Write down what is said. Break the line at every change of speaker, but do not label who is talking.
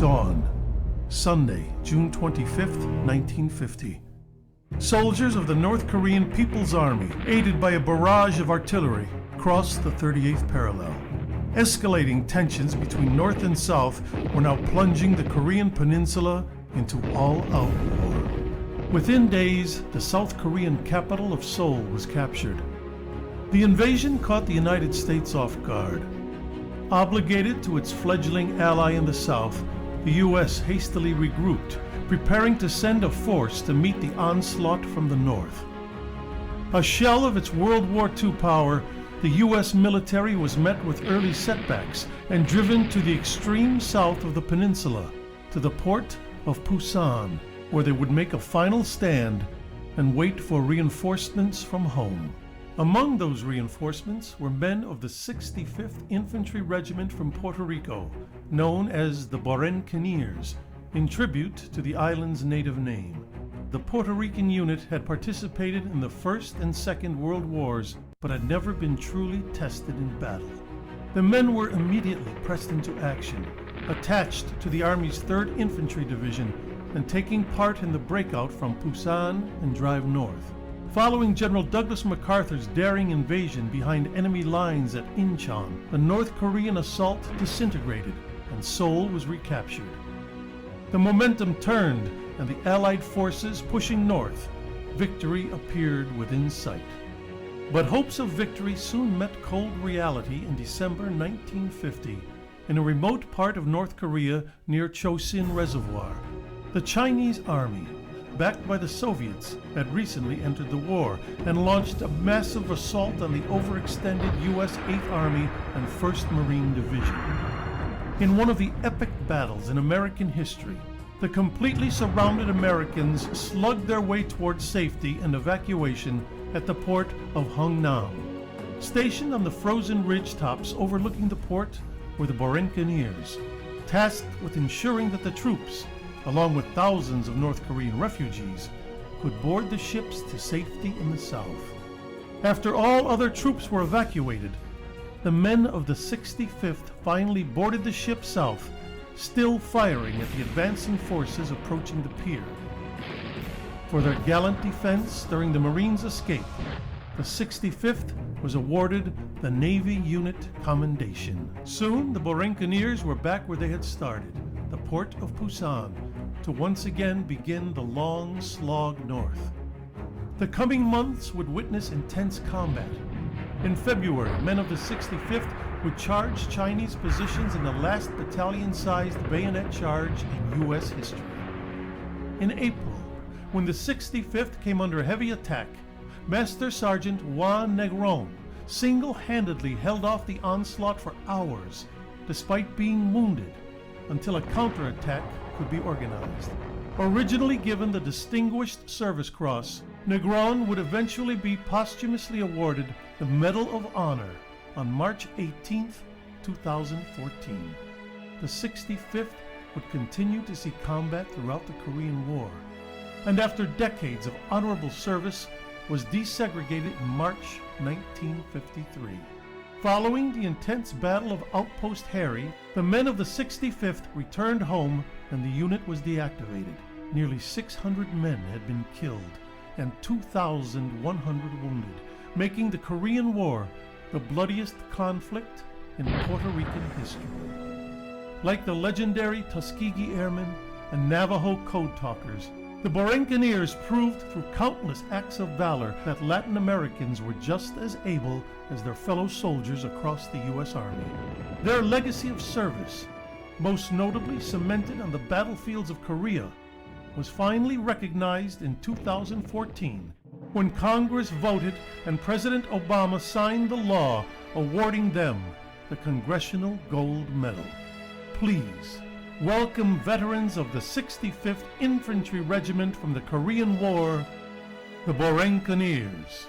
Dawn, Sunday, June 25th, 1950. Soldiers of the North Korean People's Army, aided by a barrage of artillery, crossed the 38th parallel. Escalating tensions between North and South were now plunging the Korean peninsula into all-out war. Within days, the South Korean capital of Seoul was captured. The invasion caught the United States off guard. Obligated to its fledgling ally in the South, the U.S. hastily regrouped, preparing to send a force to meet the onslaught from the North. A shell of its World War II power, the U.S. military was met with early setbacks and driven to the extreme south of the peninsula, to the port of Pusan, where they would make a final stand and wait for reinforcements from home. Among those reinforcements were men of the 65th Infantry Regiment from Puerto Rico, known as the Barranquilleers, in tribute to the island's native name. the Puerto Rican unit had participated in the First and Second World Wars, but had never been truly tested in battle. The men were immediately pressed into action, attached to the Army's 3rd Infantry Division and taking part in the breakout from Pusan and drive north. Following General Douglas MacArthur's daring invasion behind enemy lines at Incheon, the North Korean assault disintegrated and Seoul was recaptured. The momentum turned and the Allied forces pushing north, victory appeared within sight. But hopes of victory soon met cold reality in December 1950 in a remote part of North Korea near Chosin Reservoir. The Chinese army, backed by the Soviets, had recently entered the war and launched a massive assault on the overextended U.S. 8th Army and 1st Marine Division. In one of the epic battles in American history, the completely surrounded Americans slugged their way towards safety and evacuation at the port of Hungnam. Stationed on the frozen ridgetops overlooking the port were the Buccaneers, tasked with ensuring that the troops, along with thousands of North Korean refugees, could board the ships to safety in the south. After all other troops were evacuated, the men of the 65th finally boarded the ship south, still firing at the advancing forces approaching the pier. For their gallant defense during the Marines' escape, the 65th was awarded the Navy Unit Commendation. Soon, the Buccaneers were back where they had started, the port of Pusan, to once again begin the long slog north. The coming months would witness intense combat. In February, men of the 65th would charge Chinese positions in the last battalion-sized bayonet charge in U.S. history. In April, when the 65th came under heavy attack, Master Sergeant Juan Negron single-handedly held off the onslaught for hours, despite being wounded, until a counterattack could be organized. Originally given the Distinguished Service Cross, Negron would eventually be posthumously awarded the Medal of Honor on March 18, 2014. The 65th would continue to see combat throughout the Korean War, and after decades of honorable service, was desegregated in March 1953. Following the intense Battle of Outpost Harry, the men of the 65th returned home and the unit was deactivated. Nearly 600 men had been killed and 2,100 wounded, making the Korean War the bloodiest conflict in Puerto Rican history. Like the legendary Tuskegee Airmen and Navajo Code Talkers, the Buccaneers proved through countless acts of valor that Latin Americans were just as able as their fellow soldiers across the U.S. Army. Their legacy of service, most notably cemented on the battlefields of Korea, was finally recognized in 2014 when Congress voted and President Obama signed the law awarding them the Congressional Gold Medal. Please welcome veterans of the 65th Infantry Regiment from the Korean War, the Buccaneers.